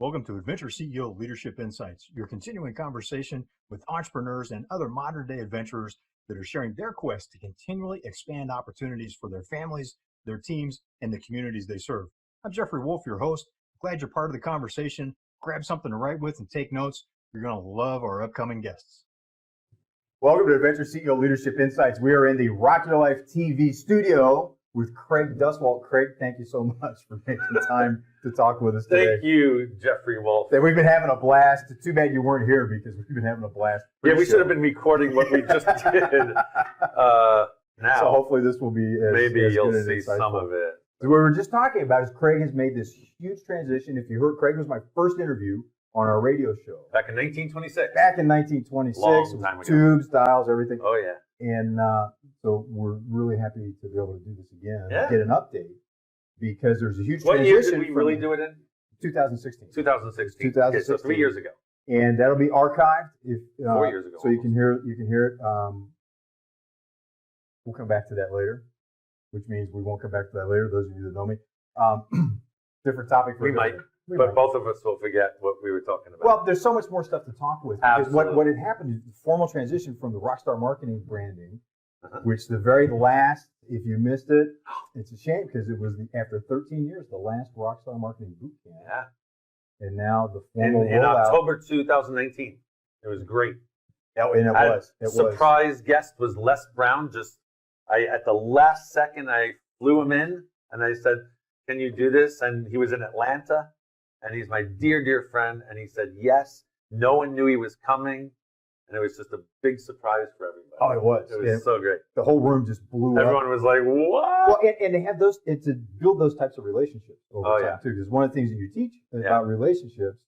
Welcome to Adventure CEO Leadership Insights, your continuing conversation with entrepreneurs and other modern-day adventurers that are sharing their quest to continually expand opportunities for their families, their teams, and the communities they serve. I'm Jeffrey Wolf, your host. Glad you're part of the conversation. Grab something to write with and take notes. You're going to love our upcoming guests. Welcome to Adventure CEO Leadership Insights. We are in the Rock Your Life TV studio with Craig Duswalt. Craig, thank you so much for making time to talk with us today. Thank you, Jeffrey Wolf. We've been having a blast. Too bad you weren't here because we've been having a blast. Yeah, we should have been recording what we just did. Now, so hopefully this will be maybe as you'll good see some of it. So what we were just talking about is Craig has made this huge transition. If you heard, Craig was my first interview on our radio show. Back in 1926. Back in 1926. Long time ago. Tubes, dials, everything. Oh, yeah. And so we're really happy to be able to do this again, Yeah. get an update, because there's a huge What transition. year did we really do it in? 2016. 2016. 2016. Okay, so 3 years ago. And that'll be archived. 4 years ago. So you can hear it. We'll come back to that later, which means we won't come back to that later, those of you that know me. Different topic for We might. But both of us will forget what we were talking about. Well, there's so much more stuff to talk with. Because Absolutely. what had happened is the formal transition from the RockStar Marketing branding, which the very last, if you missed it, it's a shame because it was after 13 years, the last RockStar Marketing Bootcamp. Yeah. And now the formal In rollout. October 2019. It was great. Oh, and it was. Surprise guest was Les Brown. At the last second, I flew him in and I said, "Can you do this?" And he was in Atlanta. And he's my dear, dear friend. And he said, yes. No one knew he was coming. And it was just a big surprise for everybody. Oh, it was. It was so great. The whole room just blew up. Everyone was like, what? Well, and they have those, it's to build those types of relationships over time, too. Because one of the things that you teach about relationships,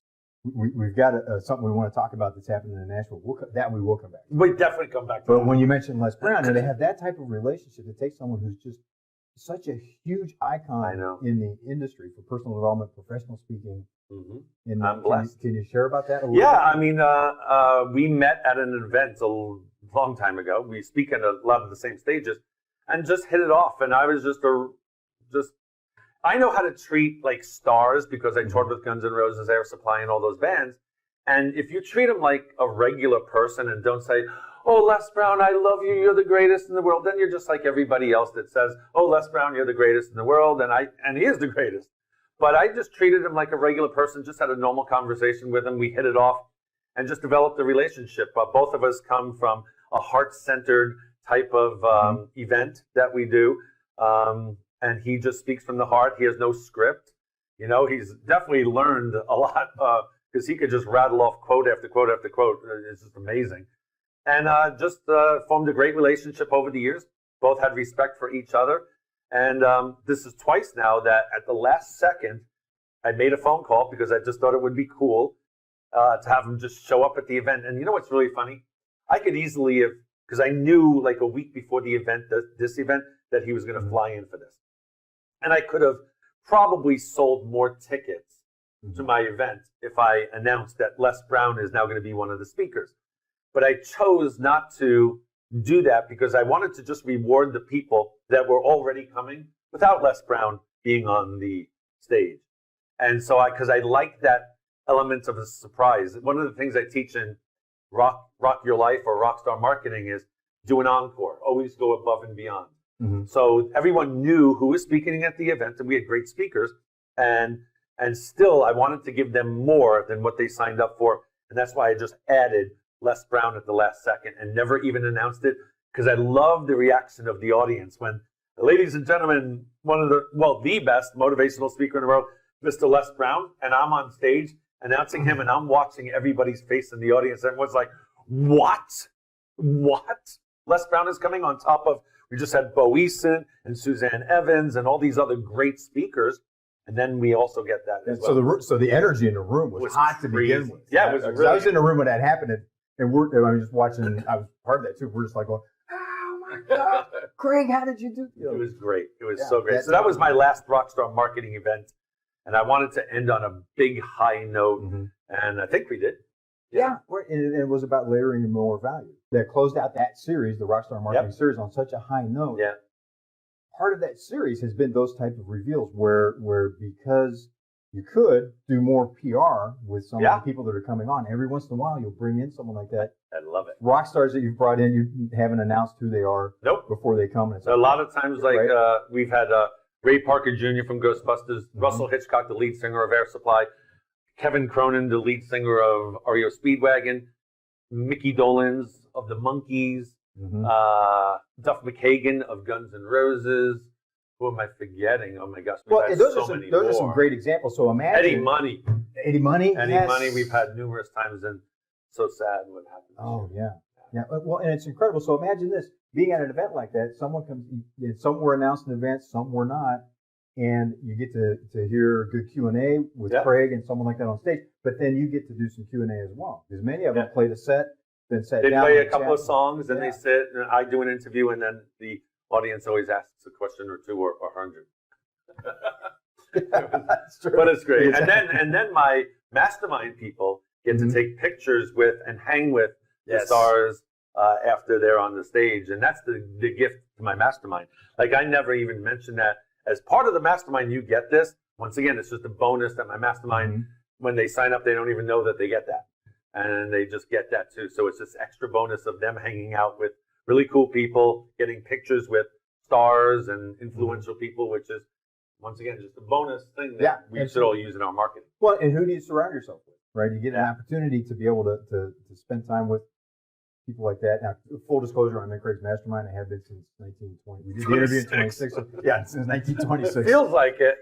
we've got something we want to talk about that's happening in Nashville. We will come back to. We definitely come back to But that. when you mentioned Les Brown, and they have that type of relationship, it takes someone who's just such a huge icon in the industry for personal development, professional speaking. Mm-hmm. I'm blessed. Can you share about that a little bit? I mean, we met at an event a long time ago. We speak at a lot of the same stages and just hit it off. And I was I know how to treat like stars because I toured with Guns'N'Roses, AirSupply, and all those bands. And if you treat them like a regular person and don't say, "Oh, Les Brown, I love you, you're the greatest in the world," then you're just like everybody else that says, "Oh, Les Brown, you're the greatest in the world," and he is the greatest. But I just treated him like a regular person, just had a normal conversation with him. We hit it off and just developed a relationship. Both of us come from a heart-centered type of event that we do. And he just speaks from the heart. He has no script. You know, he's definitely learned a lot because he could just rattle off quote after quote after quote. It's just amazing. And just formed a great relationship over the years. Both had respect for each other. And this is twice now that at the last second, I made a phone call because I just thought it would be cool to have him just show up at the event. And you know what's really funny? I could easily have, because I knew like a week before the event, this event, that he was going to fly in for this. And I could have probably sold more tickets to my event if I announced that Les Brown is now going to be one of the speakers. But I chose not to do that because I wanted to just reward the people that were already coming without Les Brown being on the stage. And so because I like that element of a surprise. One of the things I teach in Rock Your Life or RockStar Marketing is do an encore, always go above and beyond. So everyone knew who was speaking at the event, and we had great speakers, and still I wanted to give them more than what they signed up for, and that's why I just added Les Brown at the last second and never even announced it, because I love the reaction of the audience when, ladies and gentlemen, the best motivational speaker in the world, Mr. Les Brown, and I'm on stage announcing him, and I'm watching everybody's face in the audience. Everyone's like, what? Les Brown is coming on top of, we just had Bo Eason and Suzanne Evans and all these other great speakers. And then we also get that as well. So the energy in the room was hot to begin with. Yeah, it was really. I was in the room when that happened, and I was just watching. I was part of that too. We're just like going, "Oh my God, Craig, how did you do?" It was great. It was so great. So that was my last RockStar Marketing event, and I wanted to end on a big high note, and I think we did. Yeah, and it was about layering more value. That closed out that series, the RockStar Marketing series, on such a high note. Yeah. Part of that series has been those type of reveals where because you could do more PR with some Yeah. of the people that are coming on. Every once in a while, you'll bring in someone like that. I love it. Rock stars that you've brought in, you haven't announced who they are Nope. before they come. And it's A lot of times, like right? we've had Ray Parker Jr. from Ghostbusters, Russell Hitchcock, the lead singer of AirSupply, Kevin Cronin, the lead singer of REO Speedwagon, Mickey Dolenz of the Monkees, Duff McKagan of Guns N' Roses. Who am I forgetting? Oh my gosh, we've Well, had those so are some great examples. So imagine Eddie Money. Eddie Money. Eddie yes. Money we've had numerous times, and so sad what happened. Oh yeah. Yeah, well, and it's incredible. So imagine this: being at an event like that, someone comes. Some were announced in events, some were not, and you get to hear a good Q&A with Craig and someone like that on stage. But then you get to do some Q&A as well, because many of them played a set, then sat They down. play a couple of songs, and they sit, and I do an interview, and then the audience always asks a question or two or 100. That's true. But it's great. Exactly. And then my mastermind people get to take pictures with and hang with the stars after they're on the stage. And that's the gift to my mastermind. Like, I never even mentioned that. As part of the mastermind, you get this. Once again, it's just a bonus that my mastermind, when they sign up, they don't even know that they get that. And they just get that too. So it's this extra bonus of them hanging out with really cool people, getting pictures with stars and influential people, which is, once again, just a bonus thing that we should all use in our marketing. Well, and who do you surround yourself with, right? You get an opportunity to be able to spend time with people like that. Now, full disclosure, I'm in Craig's mastermind. I have been since 1920. We did the interview in 26. Yeah, since 1926. It feels like it.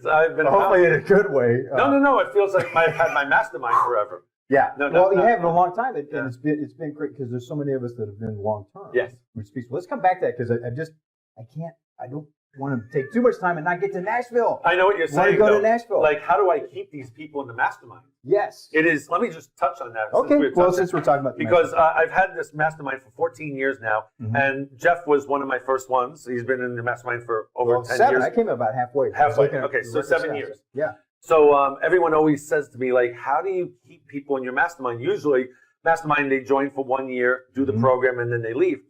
I've been hopefully in a good way. No. It feels like I've had my mastermind forever. Yeah. No, you have it a long time, and it's been great because there's so many of us that have been long term. Yes. Which speaks. Let's come back to that because I don't want to take too much time and not get to Nashville. I know what you're saying. Go to Nashville. Like, how do I keep these people in the mastermind? Yes. It is. Let me just touch on that. Okay. Since we're talking about because I've had this mastermind for 14 years now, and Jeff was one of my first ones. He's been in the mastermind for over 10 years. I came about halfway. Okay, so 7 years. Yeah. So everyone always says to me, like, how do you keep people in your mastermind? Usually, mastermind, they join for 1 year, do the program, and then they leave.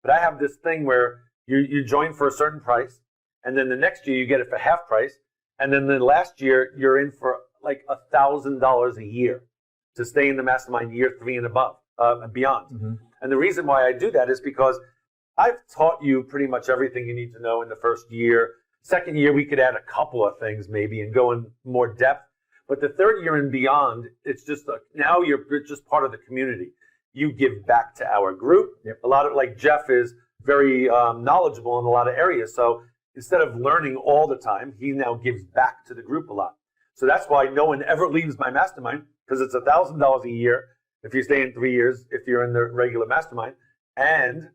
But I have this thing where you join for a certain price, and then the next year you get it for half price, and then the last year you're in for like $1,000 a year to stay in the mastermind year 3 and above and beyond. And the reason why I do that is because I've taught you pretty much everything you need to know in the first year. Second year, we could add a couple of things maybe and go in more depth. But the third year and beyond, it's just now you're just part of the community. You give back to our group. A lot of, like, Jeff is very knowledgeable in a lot of areas. So instead of learning all the time, he now gives back to the group a lot. So that's why no one ever leaves my mastermind, because it's $1,000 a year if you stay in 3 years, if you're in the regular mastermind, and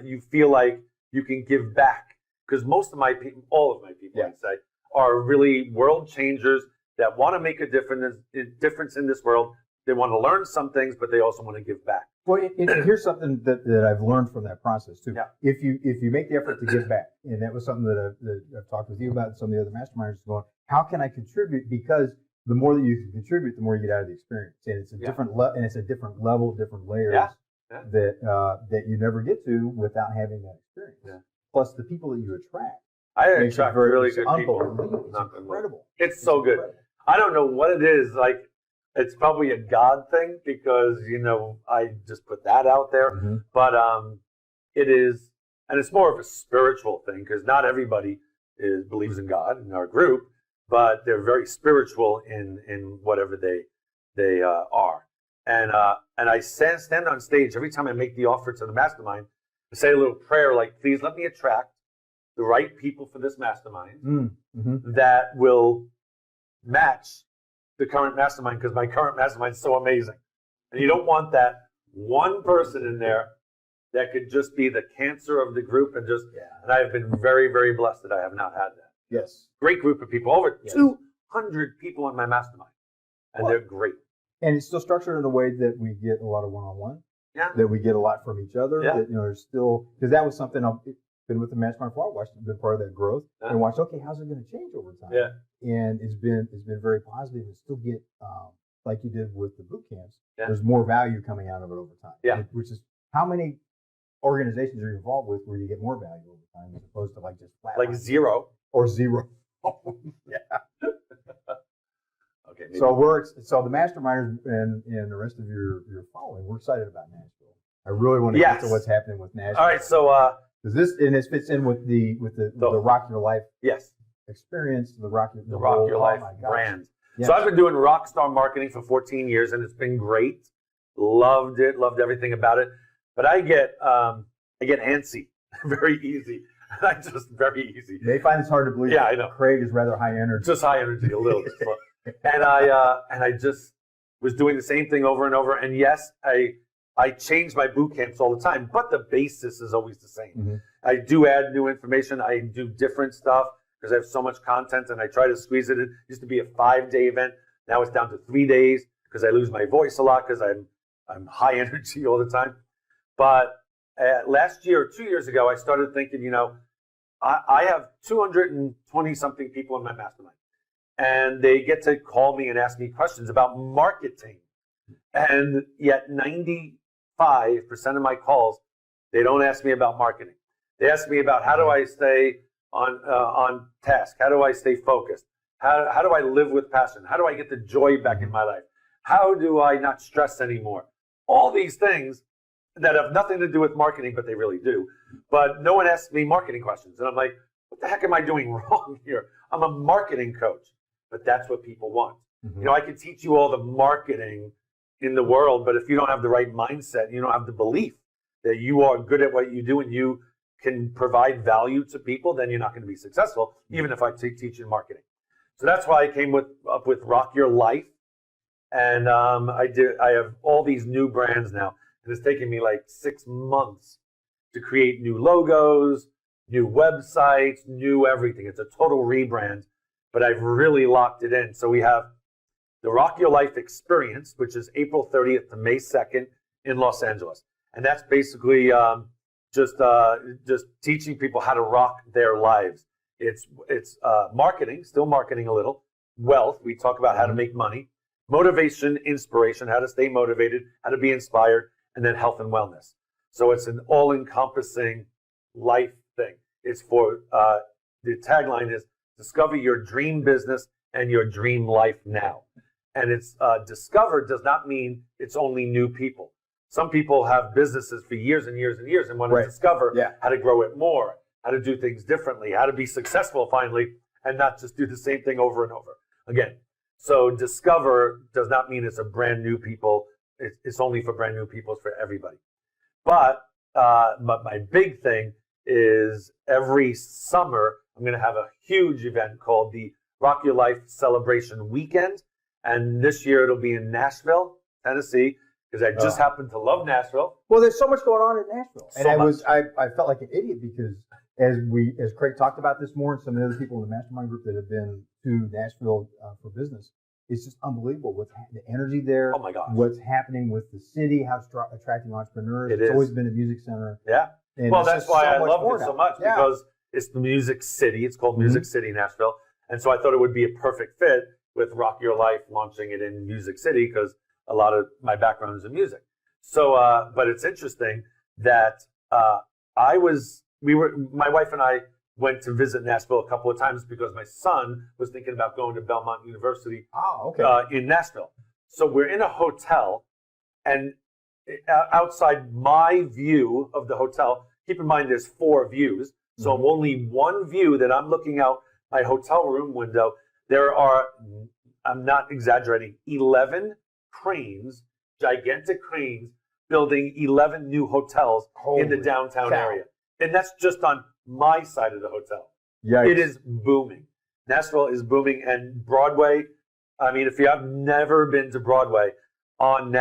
you feel like you can give back. Because most of my people, all of my people, I'd say, are really world changers that want to make a difference in this world. They want to learn some things, but they also want to give back. Well, here's something that I've learned from that process too. If you make the effort to give back, and that was something that I've talked with you about and some of the other masterminds, going, how can I contribute? Because the more that you can contribute, the more you get out of the experience, and it's a different level, different layers that you never get to without having that experience. Plus the people that you attract. I attract really good people. It's incredible. It's so good. I don't know what it is. Like, it's probably a God thing because, I just put that out there. But it is, and it's more of a spiritual thing because not everybody believes in God in our group, but they're very spiritual in whatever they are. And I stand on stage every time I make the offer to the mastermind. I say a little prayer like, please let me attract the right people for this mastermind that will match the current mastermind, because my current mastermind is so amazing. And you don't want that one person in there that could just be the cancer of the group and and I've been very, very blessed that I have not had that. Yes. Great group of people, over 200 people in my mastermind, and they're great. And it's still structured in a way that we get a lot of one-on-one. Yeah. That we get a lot from each other. Yeah. That, there's still, because that was something I've been with the mastermind for a while, been part of that growth, and watched, okay, how's it going to change over time? Yeah. And it's been very positive, and still get, like you did with the boot camps, there's more value coming out of it over time. Yeah. Which is, how many organizations are you involved with where you get more value over time as opposed to like just flat like line? zero. Or zero. Okay. So the masterminders and the rest of your following, we're excited about Nashville. I really want to get to what's happening with Nashville. All right. So this fits in with the Rock Your Life experience, the Rock Your Life brand. Yes. So I've been doing RockStar Marketing for 14 years, and it's been great. Loved it. Loved everything about it. But I get antsy very easy. Very easy. They find it's hard to believe. Yeah, I know. Craig is rather high energy. Just high energy, a little. And I just was doing the same thing over and over. And yes, I change my boot camps all the time, but the basis is always the same. Mm-hmm. I do add new information. I do different stuff because I have so much content, and I try to squeeze it in. It used to be a 5-day event. Now it's down to 3 days because I lose my voice a lot because I'm high energy all the time. But last year or 2 years ago, I started thinking, I have 220 something people in my mastermind, and they get to call me and ask me questions about marketing. And yet 95% of my calls, they don't ask me about marketing. They ask me about how do I stay on task? How do I stay focused? How do I live with passion? How do I get the joy back in my life? How do I not stress anymore? All these things that have nothing to do with marketing, but they really do. But no one asks me marketing questions. And I'm like, what the heck am I doing wrong here? I'm a marketing coach, but that's what people want. Mm-hmm. I can teach you all the marketing in the world, but if you don't have the right mindset, you don't have the belief that you are good at what you do and you can provide value to people, then you're not going to be successful, even if I teach you marketing. So that's why I came up with Rock Your Life. And I have all these new brands now. And it's taken me like 6 months to create new logos, new websites, new everything. It's a total rebrand, but I've really locked it in. So we have the Rock Your Life Experience, which is April 30th to May 2nd in Los Angeles. And that's basically just teaching people how to rock their lives. It's marketing, still marketing a little, wealth. We talk about how to make money, motivation, inspiration, how to stay motivated, how to be inspired, and then health and wellness. So it's an all-encompassing life thing. It's for, the tagline is, discover your dream business and your dream life now. And it's discover does not mean it's only new people. Some people have businesses for years and years and years and want to discover how to grow it more, how to do things differently, how to be successful finally, and not just do the same thing over and over again. So discover does not mean it's a brand new people. It's only for brand new people. It's for everybody. But my big thing is every summer I'm going to have a huge event called the Rock Your Life Celebration Weekend. And this year it'll be in Nashville, Tennessee, because I just happen to love Nashville. Well, there's so much going on in Nashville. And I felt like an idiot because as Craig talked about this more and some of the other people in the mastermind group that have been to Nashville for business, it's just unbelievable what's the energy there. Oh my gosh. What's happening with the city, how it's attracting entrepreneurs. It's always been a music center. Yeah. And well, that's why I loved it now. so much because it's the Music City. It's called Music City, Nashville. And so I thought it would be a perfect fit with Rock Your Life launching it in Music City because a lot of my background is in music. So, but it's interesting that my wife and I went to visit Nashville a couple of times because my son was thinking about going to Belmont University in Nashville. So we're in a hotel, and outside my view of the hotel, keep in mind there's 4 views, so only one view that I'm looking out my hotel room window. There are, I'm not exaggerating, 11 cranes, gigantic cranes, building 11 new hotels in the downtown area. And that's just on my side of the hotel. Yikes. It is booming. Nashville is booming. And Broadway, I mean, if you have never been to Broadway in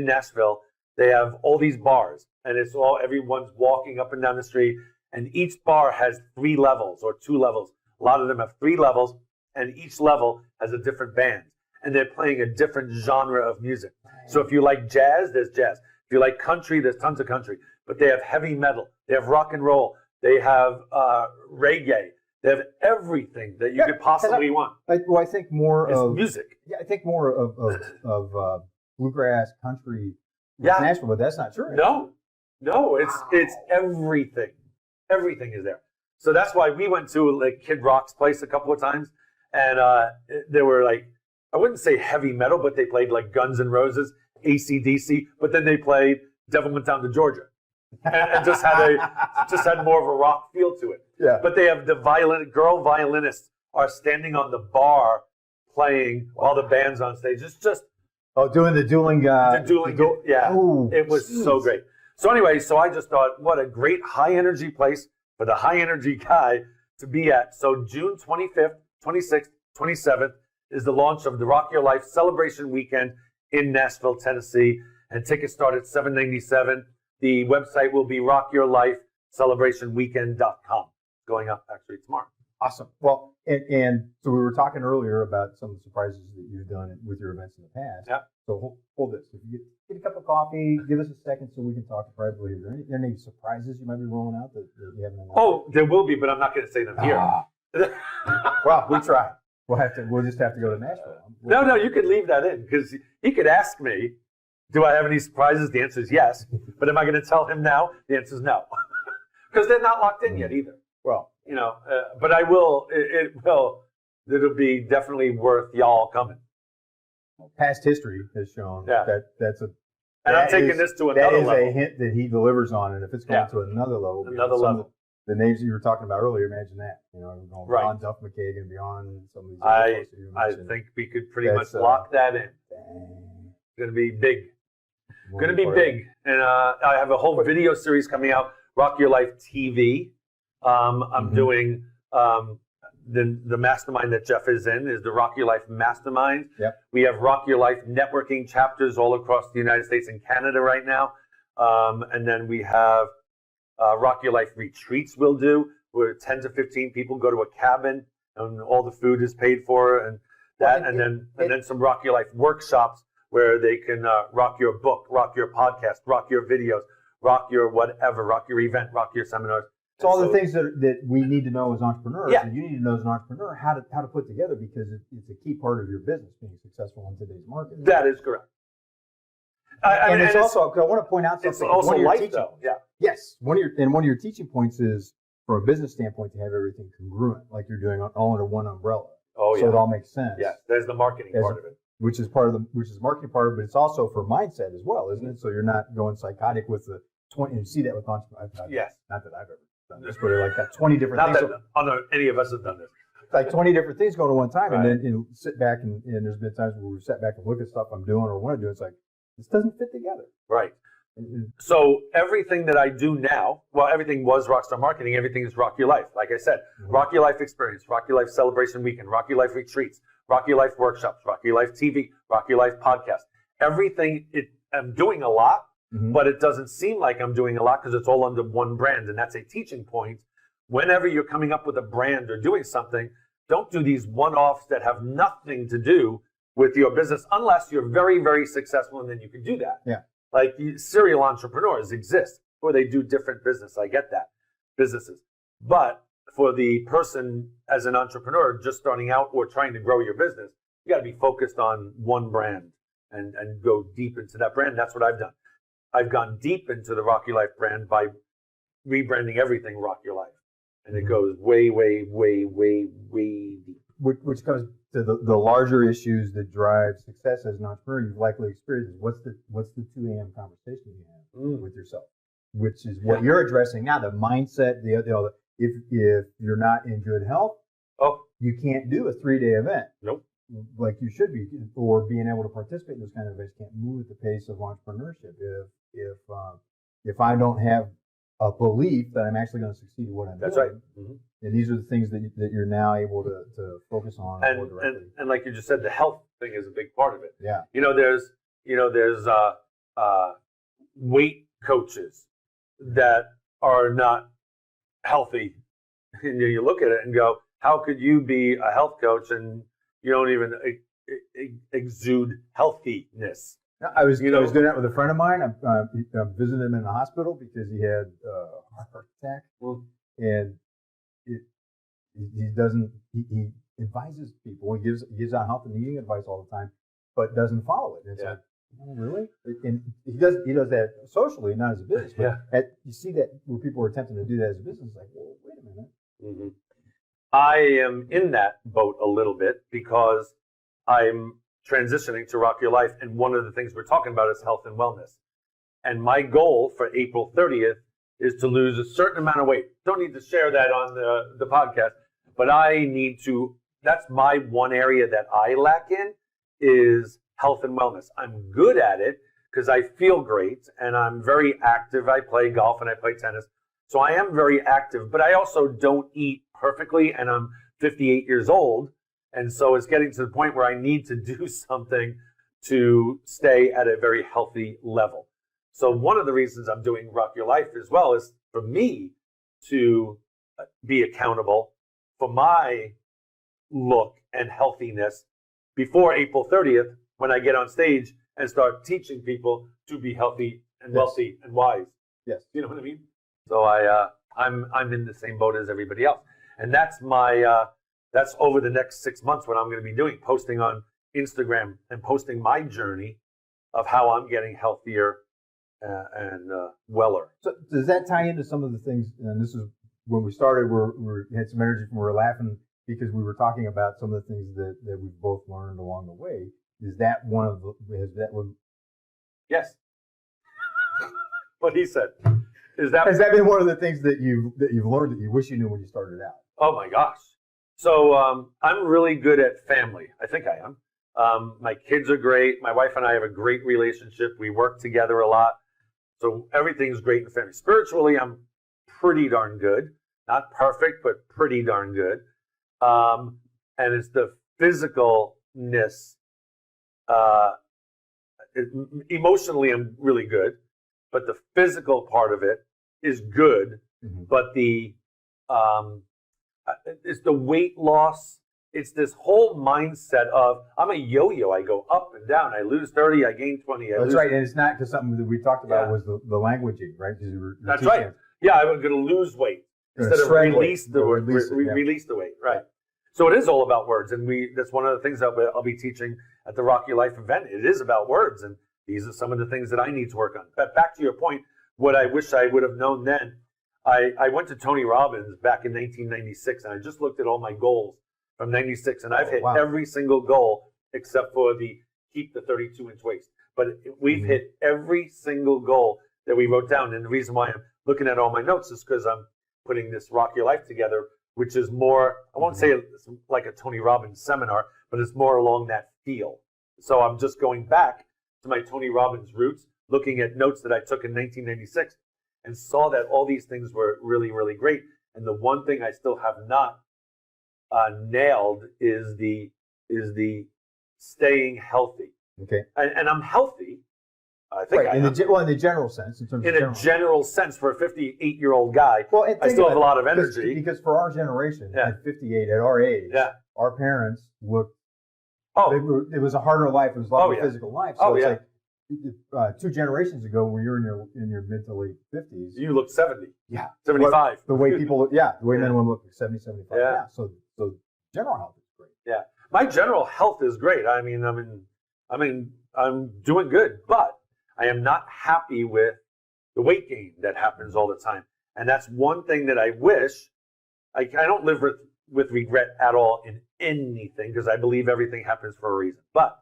Nashville, they have all these bars. And it's everyone's walking up and down the street. And each bar has 3 levels or 2 levels. A lot of them have 3 levels. And each level has a different band. And they're playing a different genre of music. So if you like jazz, there's jazz. If you like country, there's tons of country. But they have heavy metal. They have rock and roll. They have reggae. They have everything that you could possibly want. I think more it's of music. Yeah, I think more of bluegrass country Nashville, but that's not true. No, it's everything. Everything is there. So that's why we went to like Kid Rock's place a couple of times, and there were like I wouldn't say heavy metal, but they played like Guns N' Roses, AC/DC, but then they played Devil Went Down to Georgia. And just had more of a rock feel to it. Yeah. But they have the girl violinists are standing on the bar playing while the band's on stage. It's just doing the dueling. Yeah. Oh, it was so great. So anyway, I just thought, what a great high energy place for the high energy guy to be at. So June 25th, 26th, 27th is the launch of the Rock Your Life Celebration Weekend in Nashville, Tennessee, and tickets start at $7.97. The website will be rockyourlifecelebrationweekend.com. Going up actually tomorrow. Awesome. Well, and so we were talking earlier about some of the surprises that you've done with your events in the past. Yeah. So hold this. If you get a cup of coffee, give us a second so we can talk privately. Are there any surprises you might be rolling out that you haven't announced? Oh, there will be, but I'm not going to say them here. Well, we try. We'll just have to go to Nashville. No, you could leave that in because he could ask me, do I have any surprises? The answer is yes. But am I going to tell him now? The answer is no. Because they're not locked in yet either. Well, but I will. It'll be definitely worth y'all coming. Past history has shown that's a. And I'm taking this to another level. That is a hint that he delivers on, and if it's going to another level, the names you were talking about earlier, imagine that. Going beyond Duff McKagan, beyond some of these. I think we could pretty much lock that in. It's going to be big. Going to be big, and I have a whole video series coming out. Rock Your Life TV. I'm doing the mastermind that Jeff is in is the Rock Your Life Mastermind. Yep. We have Rock Your Life networking chapters all across the United States and Canada right now. And then we have Rock Your Life retreats we'll do where 10 to 15 people go to a cabin and all the food is paid for and that. And then some Rock Your Life workshops where they can rock your book, rock your podcast, rock your videos, rock your whatever, rock your event, rock your seminars. It's all the things that we need to know as entrepreneurs, and you need to know as an entrepreneur how to put together because it's a key part of your business being successful in today's market. That is correct. And it's also, I want to point out something. It's also life, though. Yeah. Yes. One of your teaching points is, from a business standpoint, to have everything congruent, like you're doing all under one umbrella. Oh, yeah. So it all makes sense. Yes. There's the marketing part of it. Which is the marketing part, but it's also for mindset as well, isn't it? So you're not going psychotic with the 20, and you see that with entrepreneurs. Yes. Not that I've ever done this, but like that 20 different things. Not that any of us have done this. Like 20 different things going at one time, and then sit back and there's been times where we sat back and look at stuff I'm doing or want to do. It's like, this doesn't fit together. Right. So everything that I do now, well, everything was RockStar Marketing. Everything is Rock Your Life. Like I said, Rock Your Life Experience, Rock Your Life Celebration Weekend, Rock Your Life Retreats, Rock Your Life Workshops, Rock Your Life TV, Rock Your Life Podcast. Everything, I'm doing a lot, but it doesn't seem like I'm doing a lot because it's all under one brand. And that's a teaching point. Whenever you're coming up with a brand or doing something, don't do these one-offs that have nothing to do with your business unless you're very, very successful and then you can do that. Yeah. Like serial entrepreneurs exist or they do different business. I get that. Businesses. But for the person as an entrepreneur just starting out or trying to grow your business, you got to be focused on one brand and go deep into that brand. That's what I've done. I've gone deep into the Rock Your Life brand by rebranding everything Rock Your Life. And it goes way, way, way, way, way deep. Which comes to the larger issues that drive success as an entrepreneur you've likely experienced. What's the 2 a.m. conversation you have with yourself, which is what you're addressing now. The mindset, if you're not in good health, you can't do a 3-day event. Nope. Like you should be, or being able to participate in those kind of events. Can't move at the pace of entrepreneurship if I don't have a belief that I'm actually going to succeed at what I'm doing. That's right. Mm-hmm. And these are the things that you're now able to focus on more directly. And like you just said, the health thing is a big part of it. Yeah. There's weight coaches that are not healthy. And you look at it and go, how could you be a health coach and you don't even exude healthiness? I was doing that with a friend of mine. I'm visiting him in the hospital because he had a heart attack, and he advises people. He gives out health and eating advice all the time, but doesn't follow it. It's like, oh, really? And he does that socially, not as a business. But you see that where people are attempting to do that as a business, like, well, wait a minute. I am in that boat a little bit because I'm transitioning to Rock Your Life, and one of the things we're talking about is health and wellness. And my goal for April 30th is to lose a certain amount of weight. Don't need to share that on the podcast, but I need to, that's my one area that I lack in is health and wellness. I'm good at it because I feel great and I'm very active. I play golf and I play tennis. So I am very active, but I also don't eat perfectly, and I'm 58 years old. And so it's getting to the point where I need to do something to stay at a very healthy level. So one of the reasons I'm doing Rock Your Life as well is for me to be accountable for my look and healthiness before April 30th when I get on stage and start teaching people to be healthy and wealthy and wise. Yes. You know what I mean? So I'm in the same boat as everybody else. And that's that's over the next 6 months what I'm going to be doing, posting on Instagram and posting my journey of how I'm getting healthier and weller. So does that tie into some of the things, and this is when we started, we had some energy and we were laughing because we were talking about some of the things that we've both learned along the way. Is that one of the, is that one? Yes. What he said. Has that been one of the things that you've learned that you wish you knew when you started out? Oh my gosh. So I'm really good at family. I think I am. My kids are great. My wife and I have a great relationship. We work together a lot. So everything's great in the family. Spiritually, I'm pretty darn good. Not perfect, but pretty darn good. And it's the physicalness. Emotionally, I'm really good. But the physical part of it is good. Mm-hmm. But it's the weight loss. It's this whole mindset of I'm a yo-yo. I go up and down. I lose 30. I gain 20. That's right. And it's not because something that we talked about was the languaging, right? That's right. Yeah, I'm going to lose weight instead of release the weight. Release the weight, right? So it is all about words, and that's one of the things I'll be teaching at the Rock Your Life event. It is about words, and these are some of the things that I need to work on. But back to your point, what I wish I would have known then. I went to Tony Robbins back in 1996, and I just looked at all my goals from 96, and I've hit every single goal except for the keep the 32-inch waist. But we've hit every single goal that we wrote down, and the reason why I'm looking at all my notes is because I'm putting this Rock Your Life together, which is more, I won't say it's like a Tony Robbins seminar, but it's more along that feel. So I'm just going back to my Tony Robbins roots, looking at notes that I took in 1996, and saw that all these things were really, really great. And the one thing I still have not nailed is the staying healthy. Okay. And I'm healthy. I think in the general sense. In a general sense, for a 58-year-old guy, I still have a lot of energy. Because for our generation, at 58, at our age, our parents looked. It was a harder life. It was a lot of physical life. So it's like 2 generations ago, when you were in your mid to late 50s, you looked 70. Yeah, 75. The way people look, the way men and women look like 70, 75. Yeah. So general health is great. Yeah, my general health is great. I mean, I'm doing good, but I am not happy with the weight gain that happens all the time. And that's one thing that I wish. I don't live with regret at all in anything, because I believe everything happens for a reason. But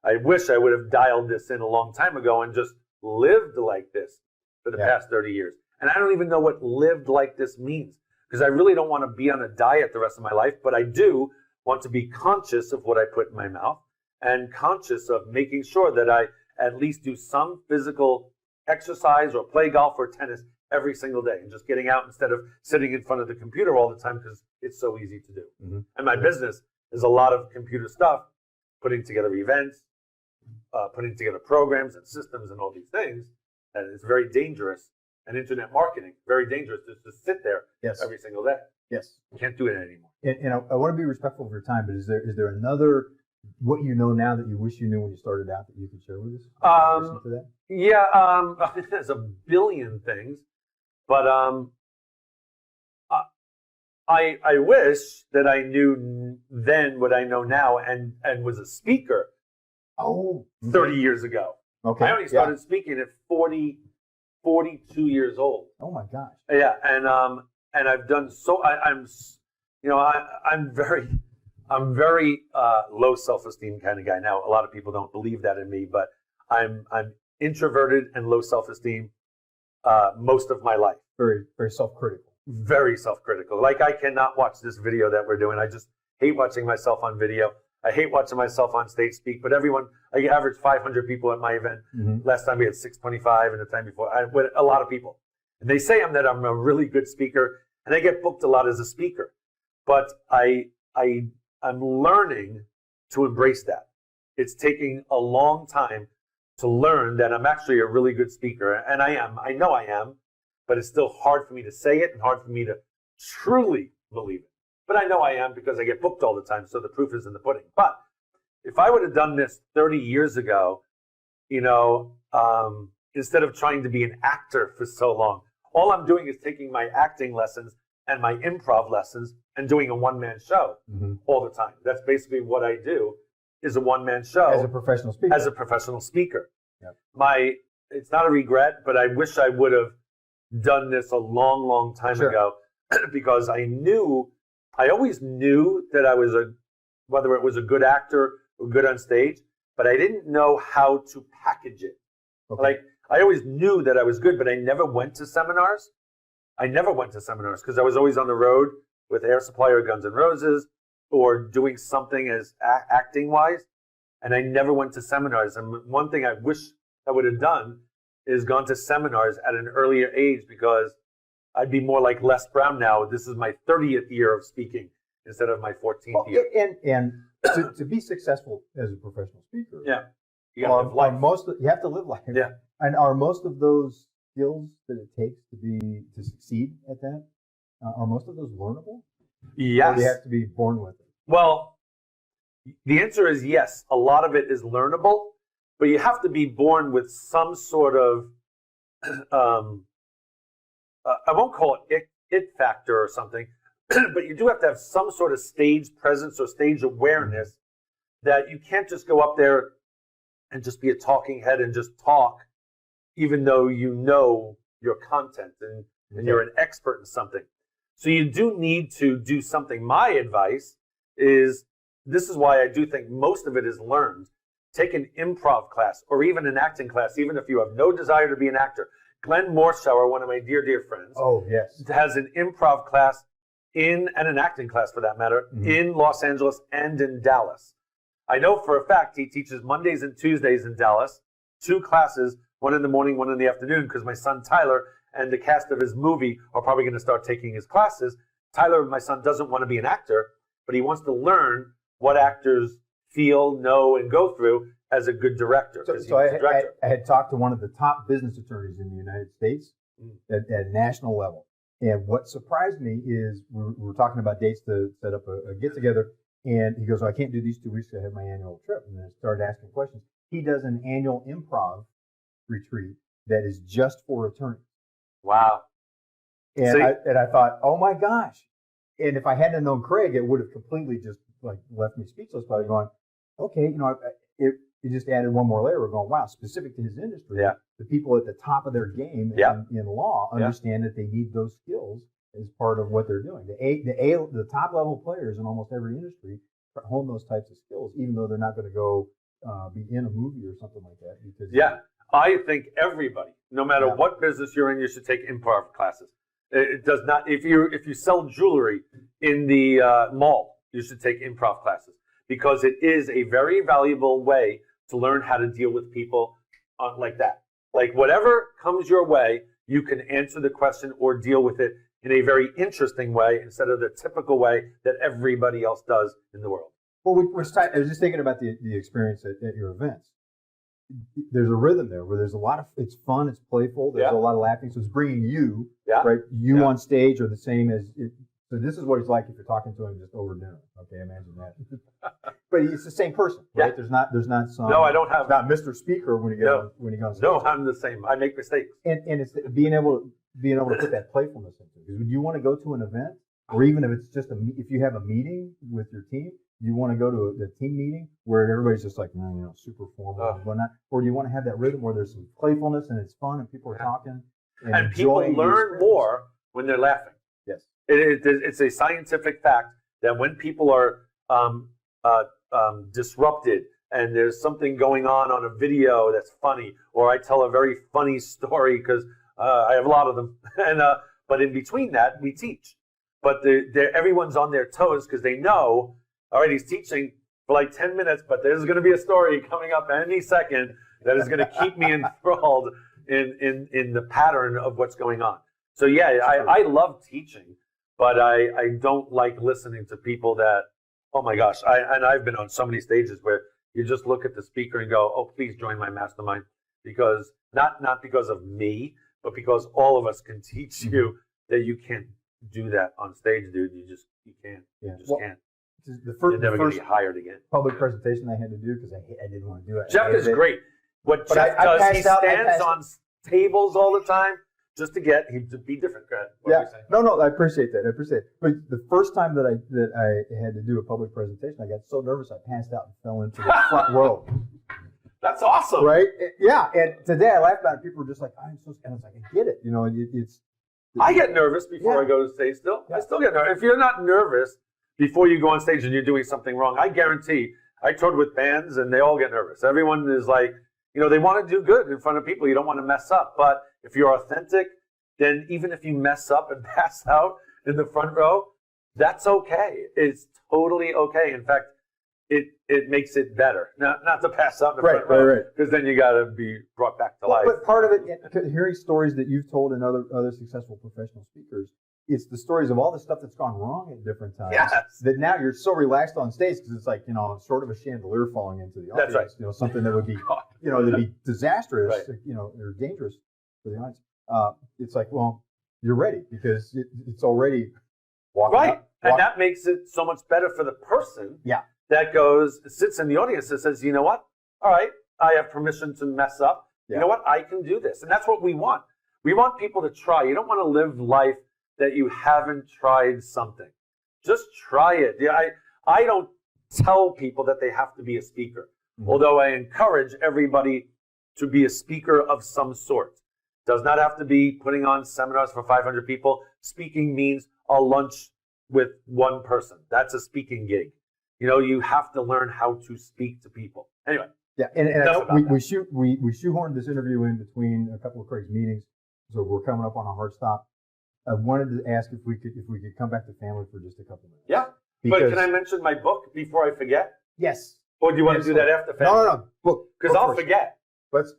I wish I would have dialed this in a long time ago and just lived like this for the past 30 years. And I don't even know what lived like this means, because I really don't want to be on a diet the rest of my life, but I do want to be conscious of what I put in my mouth and conscious of making sure that I at least do some physical exercise or play golf or tennis every single day, and just getting out instead of sitting in front of the computer all the time, because it's so easy to do. Mm-hmm. And my business is a lot of computer stuff, putting together events, putting together programs and systems and all these things. And it's very dangerous. And internet marketing, very dangerous just to sit there every single day. Yes. You can't do it anymore. And I want to be respectful of your time, but is there another, what you know now that you wish you knew when you started out, that you could share with us? There's a billion things, but I wish that I knew then what I know now and was a speaker 30 years ago. Okay. I only started speaking at 42 years old. Oh my gosh. Yeah, and I've done so. I'm very. I'm very low self-esteem kind of guy. Now, a lot of people don't believe that in me, but I'm introverted and low self-esteem most of my life. Very, very self-critical. Very self-critical. Like, I cannot watch this video that we're doing. I just hate watching myself on video. I hate watching myself on stage speak, but I averaged 500 people at my event. Last time we had 625, and the time before, with a lot of people. And they say that I'm a really good speaker, and I get booked a lot as a speaker. But I'm learning to embrace that. It's taking a long time to learn that I'm actually a really good speaker, and I am. I know I am, but it's still hard for me to say it and hard for me to truly believe it. But I know I am because I get booked all the time, so the proof is in the pudding. But if I would have done this 30 years ago, instead of trying to be an actor for so long, all I'm doing is taking my acting lessons and my improv lessons and doing a one-man show all the time. That's basically what I do, is a one-man show. As a professional speaker. As a professional speaker. Yep. It's not a regret, but I wish I would have done this a long, long time ago, because I always knew that I was whether it was a good actor or good on stage, but I didn't know how to package it. Okay. Like, I always knew that I was good, but I never went to seminars. Because I was always on the road with AirSupply or Guns'N'Roses or doing something as acting-wise, and I never went to seminars. And one thing I wish I would have done is gone to seminars at an earlier age, because I'd be more like Les Brown now. This is my 30th year of speaking instead of my 14th year. And to be successful as a professional speaker, you have to live life. You have to live life. Yeah. And are most of those skills that it takes to succeed at that, are most of those learnable? Yes. Or do you have to be born with it? Well, the answer is yes. A lot of it is learnable, but you have to be born with some sort of I won't call it factor or something, but you do have to have some sort of stage presence or stage awareness, that you can't just go up there and just be a talking head and just talk, even though you know your content and you're an expert in something. So you do need to do something. My advice is, this is why I do think most of it is learned. Take an improv class or even an acting class, even if you have no desire to be an actor. Glenn Morschauer, one of my dear, dear friends, has an improv class and an acting class, for that matter, in Los Angeles and in Dallas. I know for a fact he teaches Mondays and Tuesdays in Dallas, 2 classes, one in the morning, one in the afternoon, because my son Tyler and the cast of his movie are probably going to start taking his classes. Tyler, my son, doesn't want to be an actor, but he wants to learn what actors feel, know, and go through as a good director. So I had talked to one of the top business attorneys in the United States at national level. And what surprised me is we were talking about dates to set up a get-together. And he goes, I can't do these 2 weeks. I have my annual trip. And I started asking questions. He does an annual improv retreat that is just for attorneys. Wow. And I thought, oh my gosh. And if I hadn't known Craig, it would have completely just left me speechless by going, okay, it just added one more layer. We're going, wow, specific to his industry. Yeah. The people at the top of their game in law understand that they need those skills as part of what they're doing. The top level players in almost every industry hone those types of skills, even though they're not going to go be in a movie or something like that. Because I think everybody, no matter what business you're in, you should take improv classes. It does not. If you sell jewelry in the mall, you should take improv classes, because it is a very valuable way to learn how to deal with people like that. Like, whatever comes your way, you can answer the question or deal with it in a very interesting way instead of the typical way that everybody else does in the world. Well, I was just thinking about the experience at your events. There's a rhythm there where there's a lot of, it's fun, it's playful, there's a lot of laughing. So it's bringing you, right? You on stage are the same as it. So this is what it's like if you're talking to him just over dinner. Okay, imagine that. But it's the same person, right? There's not some. No, I don't have. Not Mr. Speaker when you get when he goes. No, I'm the same. I make mistakes. And it's being able to put that playfulness into it. Because when you want to go to an event, or even if it's just if you have a meeting with your team, you want to go to the team meeting where everybody's just like super formal and whatnot, or do you want to have that rhythm where there's some playfulness and it's fun and people are talking and people learn more when they're laughing. Yes. It's a scientific fact that when people are disrupted, and there's something going on a video that's funny, or I tell a very funny story because I have a lot of them, and but in between that we teach. But everyone's on their toes because they know, all right, he's teaching for like 10 minutes, but there's going to be a story coming up any second that is going to keep me enthralled in the pattern of what's going on. So yeah, I love teaching, but I don't like listening to people that, oh my gosh, I've been on so many stages where you just look at the speaker and go, oh, please join my mastermind, because not because of me, but because all of us can teach you that you can't do that on stage, dude. You can't. Yeah. You just can't. You're never going to get hired again. Public presentation I had to do because I didn't want to do it. Jeff is great. What Jeff does, he stands on tables all the time just to be different. Go ahead. Yeah. No, I appreciate that. But the first time that I had to do a public presentation, I got so nervous I passed out and fell into the front row. That's awesome. Right? Yeah. And today I laughed about it. People were just like, I'm so scared. I was like, I get it. You know, I get nervous before I go to stage still. Yeah. I still get nervous. If you're not nervous before you go on stage and you're doing something wrong, I guarantee, I toured with bands and they all get nervous. Everyone is like, they want to do good in front of people. You don't want to mess up. But if you're authentic, then even if you mess up and pass out in the front row, that's okay. It's totally okay. In fact, it makes it better. Not to pass out in the front row, right. Because then you got to be brought back to life. But part of it, hearing stories that you've told in other successful professional speakers, it's the stories of all the stuff that's gone wrong at different times. Yes. That now you're so relaxed on stage because it's like, sort of a chandelier falling into the audience. That's right. Something that would be, that'd be disastrous, right. Or dangerous for the audience. It's like, well, you're ready because it's already walking right. up. And that makes it so much better for the person. Yeah. That sits in the audience and says, you know what? All right, I have permission to mess up. Yeah. You know what? I can do this. And that's what we want. We want people to try. You don't want to live life that you haven't tried something. Just try it. Yeah, I don't tell people that they have to be a speaker, although I encourage everybody to be a speaker of some sort. Does not have to be putting on seminars for 500 people. Speaking means a lunch with one person. That's a speaking gig. You have to learn how to speak to people. Anyway. Yeah, and we shoehorned this interview in between a couple of Craig's meetings, so we're coming up on a hard stop. I wanted to ask if we could come back to family for just a couple minutes. Yeah, but can I mention my book before I forget? Yes. Or do you want to do that after family? No, book. Because I'll forget.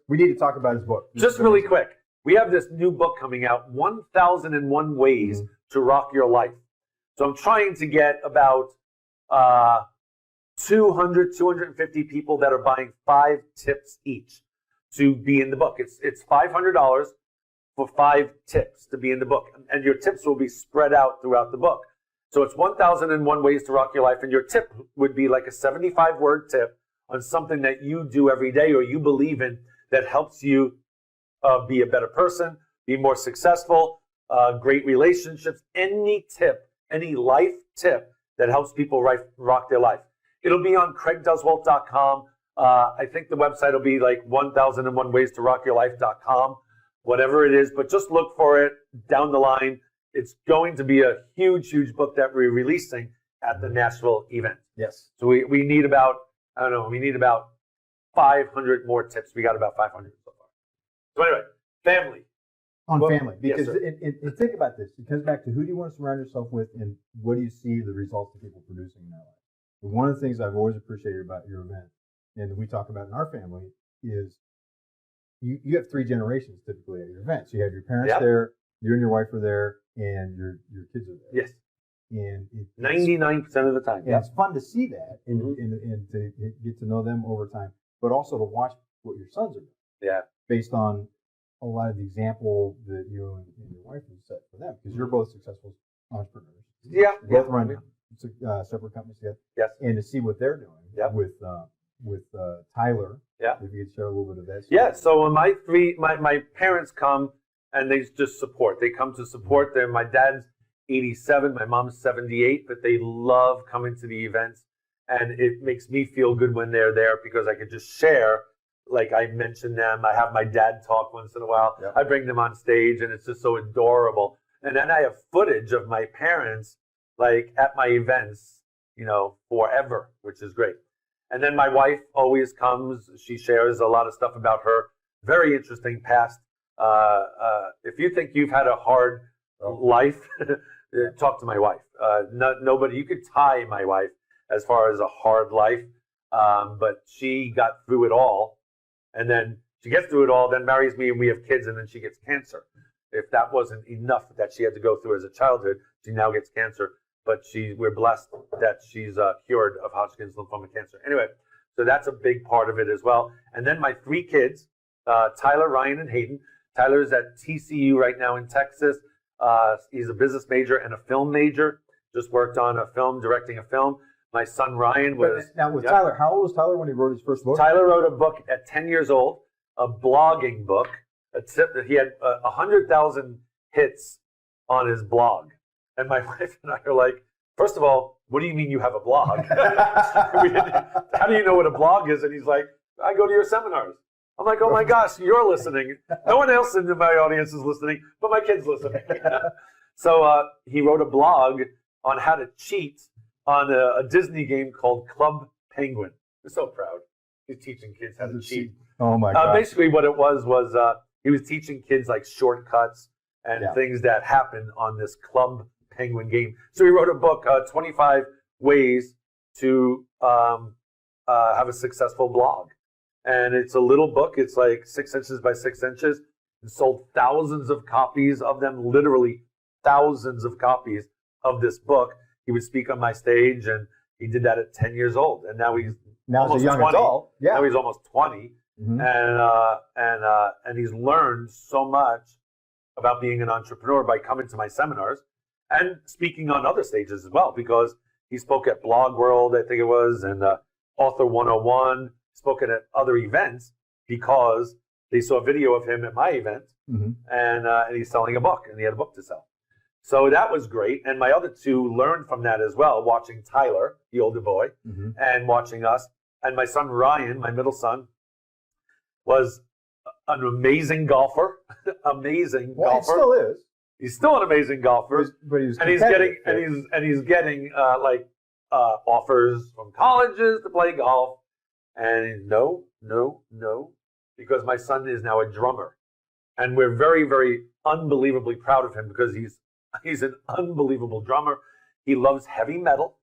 We need to talk about his book. Just really quick. We have this new book coming out, 1001 Ways to Rock Your Life. So I'm trying to get about 250 people that are buying 5 tips each to be in the book. It's $500 for 5 tips to be in the book. And your tips will be spread out throughout the book. So it's 1001 Ways to Rock Your Life. And your tip would be like a 75-word tip on something that you do every day or you believe in that helps you be a better person, be more successful, great relationships, any tip, any life tip that helps people rock their life. It'll be on CraigDuswalt.com. I think the website will be like 1001 Ways to Rock Your Life.com, whatever it is. But just look for it down the line. It's going to be a huge, huge book that we're releasing at the Nashville event. Yes. So we need about, 500 more tips. We got about 500 so far. So anyway, family. Family. Because and think about this. It comes back to who do you want to surround yourself with and what do you see the results of people producing in their life. And one of the things I've always appreciated about your event, and we talk about in our family, is you have 3 generations typically at your events. You have your parents there, you and your wife are there, and your kids are there. Yes. And 99% of the time. And it's fun to see that and to get to know them over time, but also to watch what your sons are doing. Yeah. Based on a lot of the example that you and your wife have set for them, because you're both successful entrepreneurs. Yeah. You both run separate companies together. Yes. And to see what they're doing with Tyler. Yeah. If you could share a little bit of that. Yeah. So when my parents come and they just support. They come to support. My dad's 87, my mom's 78, but they love coming to the events. And it makes me feel good when they're there because I could just share. Like I mention them. I have my dad talk once in a while. Yep. I bring them on stage and it's just so adorable. And then I have footage of my parents like at my events, forever, which is great. And then my wife always comes. She shares a lot of stuff about her very interesting past. If you think you've had a hard life, talk to my wife. Nobody, you could tie my wife as far as a hard life, but she got through it all. And then she gets through it all, then marries me, and we have kids, and then she gets cancer. If that wasn't enough that she had to go through as a childhood, she now gets cancer. But we're blessed that she's cured of Hodgkin's lymphoma cancer. Anyway, so that's a big part of it as well. And then my 3 kids, Tyler, Ryan, and Hayden. Tyler's at TCU right now in Texas. He's a business major and a film major. Just worked on a film, directing a film. My son Ryan was... Now with Tyler, how old was Tyler when he wrote his first book? Tyler wrote a book at 10 years old, a blogging book. He had 100,000 hits on his blog. And my wife and I are like, first of all, what do you mean you have a blog? How do you know what a blog is? And he's like, I go to your seminars. I'm like, oh my gosh, you're listening. No one else in my audience is listening, but my kid's listening. So he wrote a blog on how to cheat on a Disney game called Club Penguin. I'm so proud. He's teaching kids how to cheat. Oh my God. Basically what it was he was teaching kids like shortcuts and things that happen on this Club Penguin game. So he wrote a book, 25 Ways to Have a Successful Blog. And it's a little book. It's like 6 inches by 6 inches. It sold thousands of copies of them, literally thousands of copies of this book. He would speak on my stage, and he did that at 10 years old. And now he's almost a young 20. adult. Yeah. Now he's almost 20. Mm-hmm. And he's learned so much about being an entrepreneur by coming to my seminars and speaking on other stages as well, because he spoke at Blog World, I think it was, and Author 101, spoken at other events because they saw a video of him at my event, and he's selling a book, and he had a book to sell. So that was great. And my other 2 learned from that as well, watching Tyler, the older boy, and watching us. And my son Ryan, my middle son, was an amazing golfer. Amazing golfer. He still is. He's still an amazing golfer. But he's getting offers from colleges to play golf. And no, because my son is now a drummer. And we're very, very unbelievably proud of him because he's an unbelievable drummer. He loves heavy metal,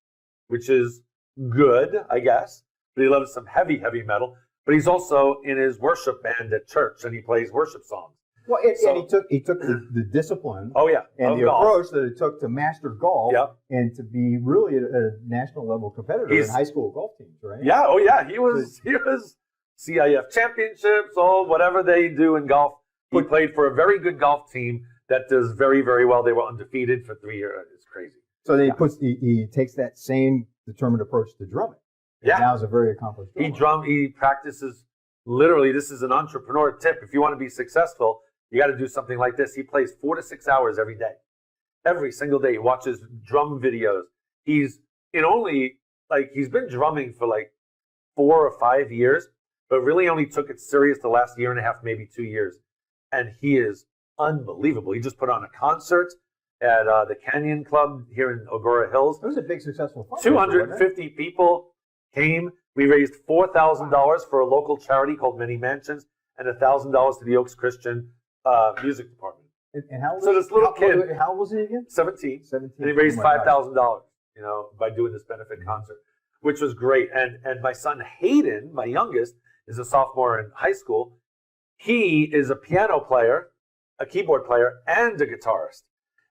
which is good, I guess. But he loves some heavy metal. But he's also in his worship band at church, and he plays worship songs. Well, and he took the discipline. Oh yeah, and the approach that it took to master golf, and to be really a national level competitor in high school golf teams, right? Yeah. Oh yeah, he was CIF championships, whatever they do in golf. He played for a very good golf team that does very, very well. They were undefeated for 3 years. It's crazy. So then he takes that same determined approach to drumming. And now is a very accomplished drummer. He practices literally. This is an entrepreneur tip. If you want to be successful, you got to do something like this. He plays 4 to 6 hours every day. Every single day. He watches drum videos. He's been drumming for like 4 or 5 years, but really only took it serious the last year and a half, maybe 2 years. And he is unbelievable. He just put on a concert at the Canyon Club here in Agoura Hills. It was a big successful fundraiser. 250 people came. We raised $4,000 for a local charity called Many Mansions and $1,000 to the Oaks Christian music department. And how so this little kid, how old was he again? 17. And he raised $5,000, by doing this benefit concert, which was great. And my son Hayden, my youngest, is a sophomore in high school. He is a piano player, a keyboard player, and a guitarist.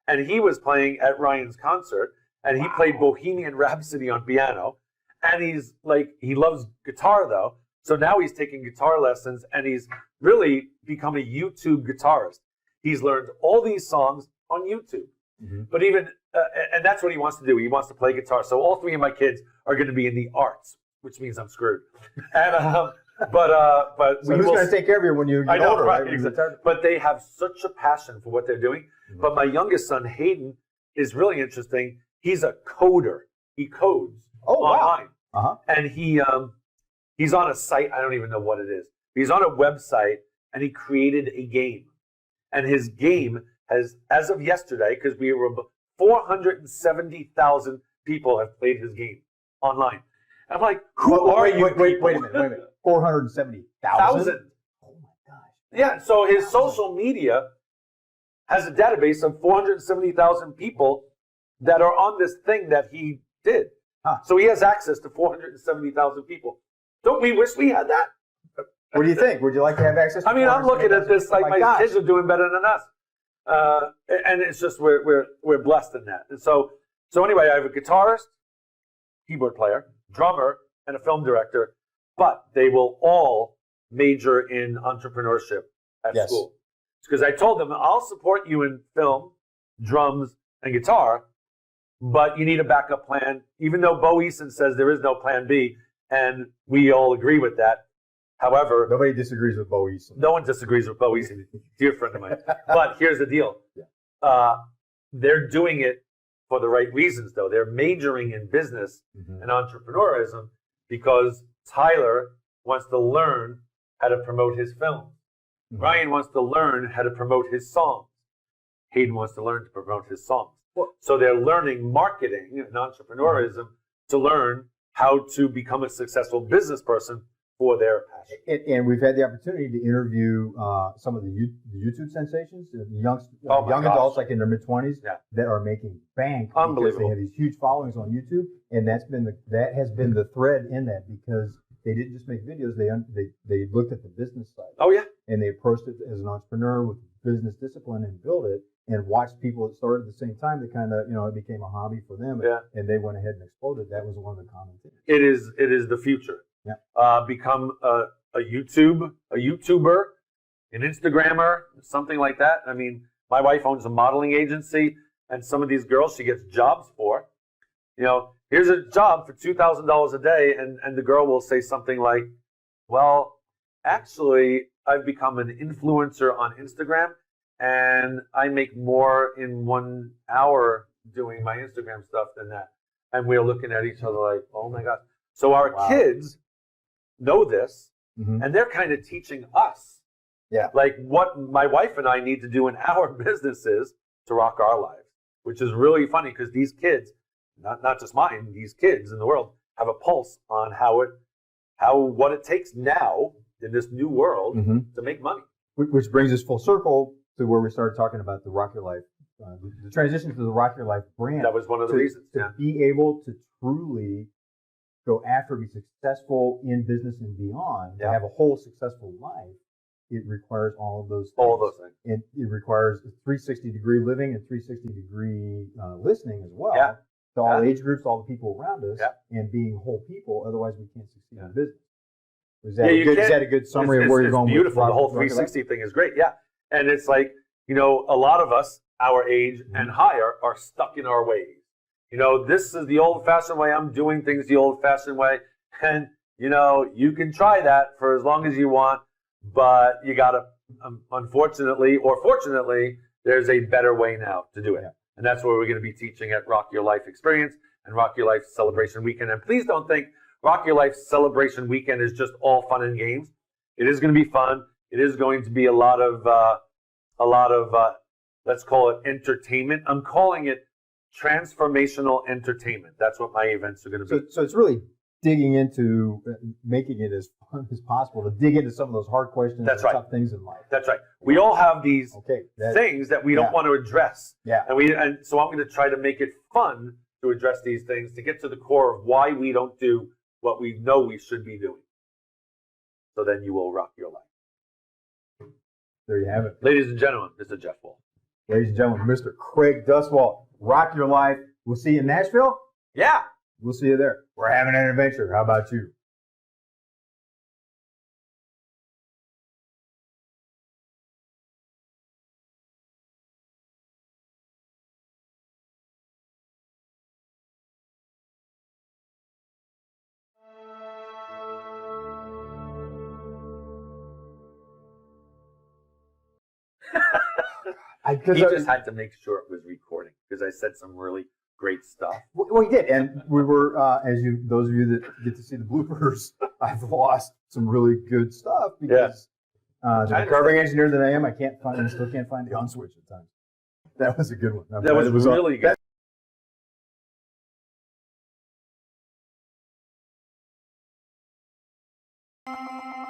And he was playing at Ryan's concert, and he played Bohemian Rhapsody on piano. And he loves guitar though. So now he's taking guitar lessons, and he's really become a YouTube guitarist. He's learned all these songs on YouTube. But and that's what he wants to do. He wants to play guitar. So all 3 of my kids are going to be in the arts, which means I'm screwed. And but so who's going to take care of you when you get older, right? Exactly. But they have such a passion for what they're doing. But my youngest son Hayden is really interesting. He's a coder. He codes online. Wow. And he's on a site, I don't even know what it is. He's on a website, and he created a game. And his game has, as of yesterday, because we were 470,000 people have played his game. online. I'm like, who are you? Wait a minute. 470,000? Oh my gosh. Yeah, so his social media has a database of 470,000 people that are on this thing that he did. So he has access to 470,000 people. Don't we wish we had that? What do you think? Would you like to have access to I mean, I'm looking at this like my kids are doing better than us. And it's just we're blessed in that. And so anyway, I have a guitarist, keyboard player, drummer, and a film director, but they will all major in entrepreneurship at school. Because I told them, I'll support you in film, drums, and guitar, but you need a backup plan, even though Bo Eason says there is no plan B, and we all agree with that. However, nobody disagrees with Bo Eason. No one disagrees with Bo Eason, dear friend of mine. But here's the deal. They're doing it for the right reasons, though. They're majoring in business and entrepreneurism because Tyler wants to learn how to promote his film. Ryan wants to learn how to promote his songs. Hayden wants to learn to promote his songs. So they're learning marketing and entrepreneurism to learn how to become a successful business person for their passion. And we've had the opportunity to interview some of the YouTube sensations, young adults like in their mid-20s that are making bank because they have these huge followings on YouTube, and that has been the thread in that, because they didn't just make videos; they looked at the business side. Oh yeah, and they approached it as an entrepreneur with business discipline and built it, and watched people that started at the same time. That kind of it became a hobby for them, and they went ahead and exploded. That was one of the common things. It is the future. Yeah. Become a YouTuber, an Instagrammer, something like that. I mean, my wife owns a modeling agency, and some of these girls she gets jobs for. Here's a job for $2,000 a day, and the girl will say something like, well, actually, I've become an influencer on Instagram, and I make more in 1 hour doing my Instagram stuff than that. And we're looking at each other like, oh my God. So our kids know this, and they're kind of teaching us like what my wife and I need to do in our businesses to rock our lives, which is really funny because these kids, not just mine, these kids in the world have a pulse on what it takes now in this new world to make money. Which brings us full circle to where we started talking about the Rock Your Life, the transition to the Rock Your Life brand. That was one of the reasons. To be able to truly go after, be successful in business and beyond, to have a whole successful life, it requires all of those things. All of those things. And it requires 360-degree living and 360-degree listening as well. Yeah. To all age groups, all the people around us, and being whole people. Otherwise, we can't succeed in business. Is that a good summary of where you're going? It's beautiful. The whole 360 thing is great. Yeah. And it's like, a lot of us, our age and higher, are stuck in our ways. This is the old-fashioned way. I'm doing things the old-fashioned way. And, you can try that for as long as you want, but you got to, unfortunately or fortunately, there's a better way now to do it. Yeah. And that's what we're going to be teaching at Rock Your Life Experience and Rock Your Life Celebration Weekend. And please don't think Rock Your Life Celebration Weekend is just all fun and games. It is going to be fun. It is going to be a lot of let's call it entertainment. I'm calling it transformational entertainment. That's what my events are going to be. So it's really digging into making it as fun as possible, to dig into some of those hard questions and tough things in life. That's right. We all have these things that we don't want to address. Yeah. And so I'm going to try to make it fun to address these things, to get to the core of why we don't do what we know we should be doing. So then you will rock your life. There you have it. Ladies and gentlemen, Mr. Jeff Wall. Ladies and gentlemen, Mr. Craig Duswalt. Rock your life. We'll see you in Nashville. Yeah. We'll see you there. We're having an adventure. How about you? He just had to make sure it was recording because I said some really great stuff. Well, he did, and we were, those of you that get to see the bloopers, I've lost some really good stuff because the carving engineer that I am, I still can't find the on switch at times. That was a good one. That was really good. you.